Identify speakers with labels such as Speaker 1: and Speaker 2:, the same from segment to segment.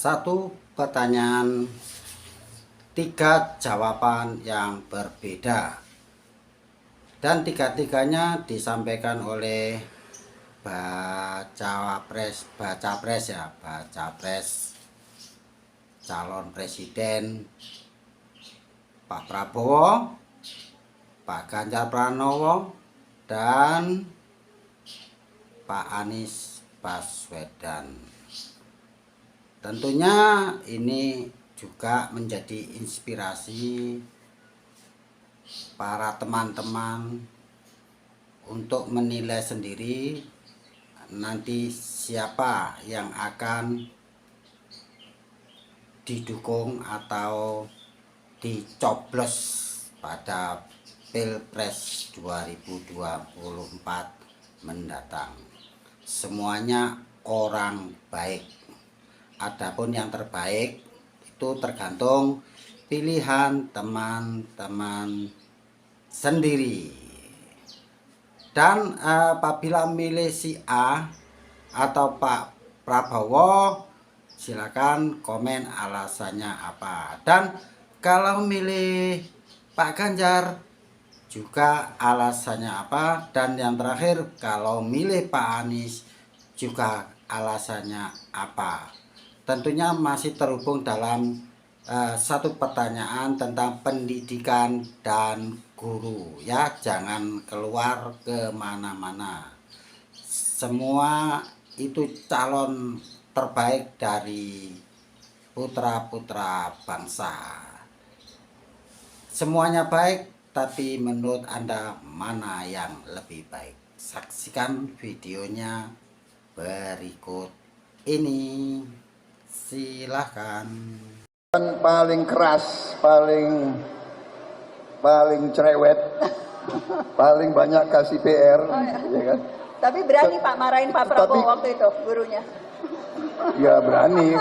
Speaker 1: Satu pertanyaan, tiga jawaban yang berbeda, dan tiga-tiganya disampaikan oleh baca pres calon presiden Pak Prabowo, Pak Ganjar Pranowo, dan Pak Anies Baswedan. Tentunya ini juga menjadi inspirasi para teman-teman untuk menilai sendiri nanti siapa yang akan didukung atau dicoblos pada Pilpres 2024 mendatang. Semuanya orang baik. Adapun yang terbaik itu tergantung pilihan teman-teman sendiri. Dan apabila milih si A atau Pak Prabowo, silakan komen alasannya apa. Dan kalau milih Pak Ganjar juga alasannya apa. Dan yang terakhir, kalau milih Pak Anies juga alasannya apa. Tentunya masih terhubung dalam satu pertanyaan tentang pendidikan dan guru, ya. Jangan keluar kemana-mana. Semua itu calon terbaik dari putra-putra bangsa. Semuanya baik, tapi menurut Anda mana yang lebih baik? Saksikan videonya berikut ini. Silahkan.
Speaker 2: Paling keras, paling cerewet, paling banyak kasih PR, ya kan?
Speaker 3: Tapi berani Pak marahin Pak Prabowo waktu itu gurunya.
Speaker 2: Ya berani.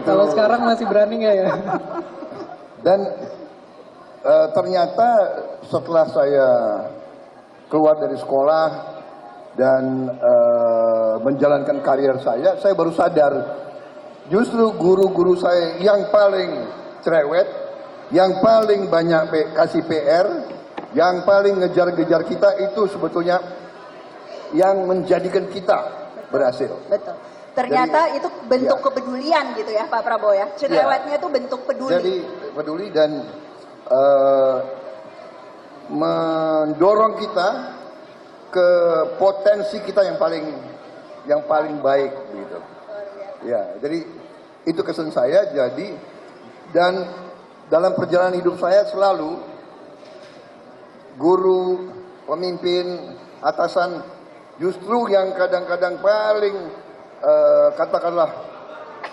Speaker 4: Kalau sekarang masih berani nggak ya?
Speaker 2: Dan ternyata setelah saya keluar dari sekolah dan menjalankan karir saya baru sadar justru guru-guru saya yang paling cerewet, yang paling banyak kasih PR, yang paling ngejar-ngejar kita itu sebetulnya yang menjadikan kita berhasil.
Speaker 3: Betul. Ternyata itu bentuk kepedulian gitu ya Pak Prabowo ya. Cerewetnya itu bentuk peduli.
Speaker 2: Jadi peduli dan mendorong kita ke potensi kita yang paling baik gitu. Ya, jadi itu kesan saya. Jadi dan dalam perjalanan hidup saya selalu guru, pemimpin, atasan justru yang kadang-kadang paling katakanlah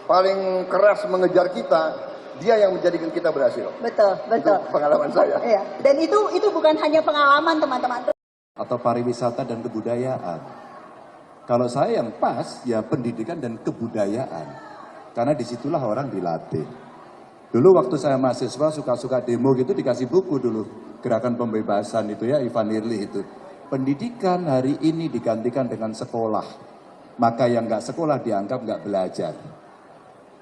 Speaker 2: paling keras mengejar kita, dia yang menjadikan kita berhasil.
Speaker 3: Betul, betul.
Speaker 2: Itu pengalaman saya.
Speaker 3: Iya. Dan itu bukan hanya pengalaman teman-teman.
Speaker 5: Atau pariwisata dan kebudayaan. Kalau saya yang pas, ya pendidikan dan kebudayaan. Karena disitulah orang dilatih. Dulu waktu saya mahasiswa suka-suka demo gitu dikasih buku dulu. Gerakan pembebasan itu ya, Ivan Irli itu. Pendidikan hari ini digantikan dengan sekolah. Maka yang nggak sekolah dianggap nggak belajar.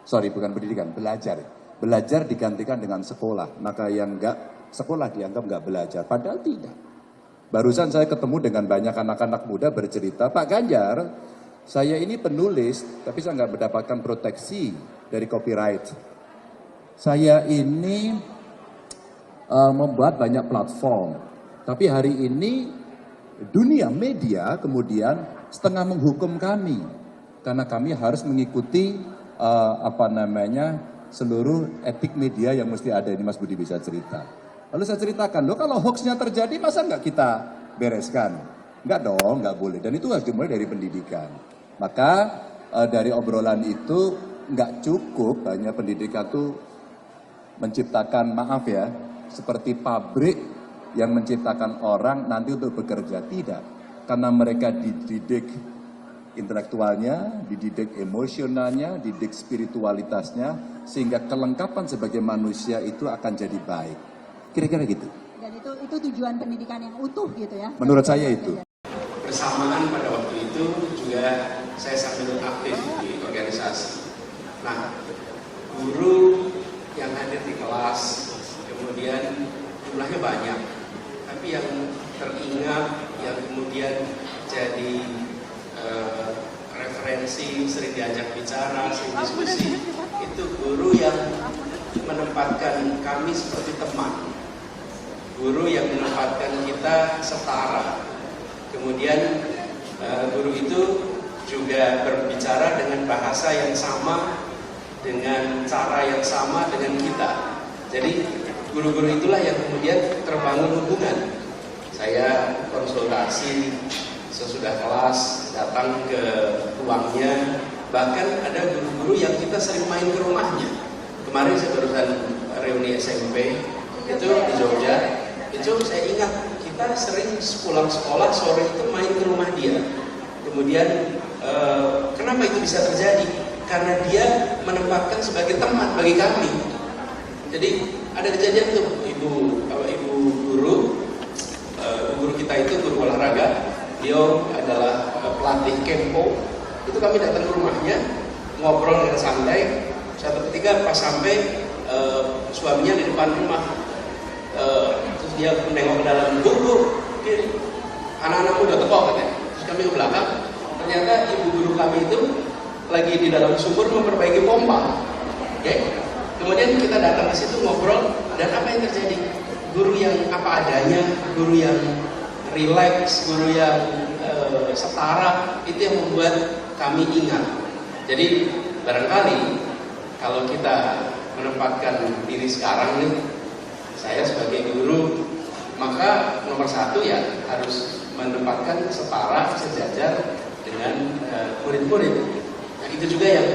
Speaker 5: Sorry, bukan pendidikan, belajar. Belajar digantikan dengan sekolah. Maka yang nggak sekolah dianggap nggak belajar. Padahal tidak. Barusan saya ketemu dengan banyak anak-anak muda bercerita, Pak Ganjar, saya ini penulis, tapi saya nggak mendapatkan proteksi dari copyright. Saya ini membuat banyak platform, tapi hari ini dunia media kemudian setengah menghukum kami, karena kami harus mengikuti seluruh etik media yang mesti ada. Ini Mas Budi bisa cerita. Lalu saya ceritakan, loh kalau hoaxnya terjadi masa nggak kita bereskan? Nggak dong, nggak boleh. Dan itu harus dimulai dari pendidikan. Maka dari obrolan itu nggak cukup hanya pendidikan itu menciptakan, maaf ya, seperti pabrik yang menciptakan orang nanti untuk bekerja. Tidak, karena mereka dididik intelektualnya, dididik emosionalnya, dididik spiritualitasnya, sehingga kelengkapan sebagai manusia itu akan jadi baik. Kira-kira gitu.
Speaker 3: Dan itu tujuan pendidikan yang utuh gitu ya.
Speaker 5: Menurut saya itu.
Speaker 6: Bersamaan pada waktu itu juga saya sambil aktif di organisasi. Nah, guru yang hadir di kelas, kemudian jumlahnya banyak, tapi yang teringat, yang kemudian jadi referensi, sering diajak bicara, sering diskusi, itu guru yang menempatkan kami seperti teman, guru yang menempatkan kita setara. Kemudian guru itu juga berbicara dengan bahasa yang sama, dengan cara yang sama dengan kita. Jadi guru-guru itulah yang kemudian terbangun hubungan. Saya konsultasi sesudah kelas, datang ke ruangnya, bahkan ada guru-guru yang kita sering main ke rumahnya. Kemarin saya barusan reuni SMP itu di Jogja, itu saya ingat kita sering pulang sekolah sore itu main ke rumah dia. Kemudian kenapa itu bisa terjadi? Karena dia menempatkan sebagai teman bagi kami. Jadi ada kejadian tuh ibu guru kita itu guru olahraga, dia adalah pelatih kempo. Itu kami datang ke rumahnya, ngobrol dengan santai. Suatu ketika pas sampai suaminya di depan rumah, terus dia menengok ke dalam, bu, anak-anakmu udah teko katanya. Terus kami ke belakang, ternyata ibu guru kami itu lagi di dalam sumur memperbaiki pompa. Okay? Kemudian kita datang ke situ ngobrol, dan apa yang terjadi? Guru yang apa adanya, guru yang rileks, guru yang setara, itu yang membuat kami ingat. Jadi barangkali kalau kita menempatkan diri sekarang nih, saya sebagai guru, maka nomor satu ya harus menempatkan setara, sejajar dengan murid-murid. Nah, itu juga yang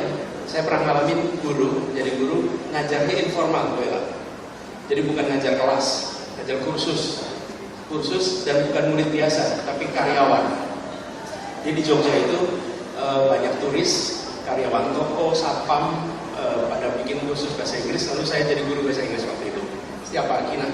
Speaker 6: saya pernah ngalamin guru, jadi guru ngajarnya informal, jadi bukan ngajar kelas, ngajar kursus dan bukan murid biasa, tapi karyawan. Jadi di Jogja itu banyak turis, karyawan toko, satpam pada bikin kursus bahasa Inggris, lalu saya jadi guru bahasa Inggris waktu itu setiap pagi. Nah,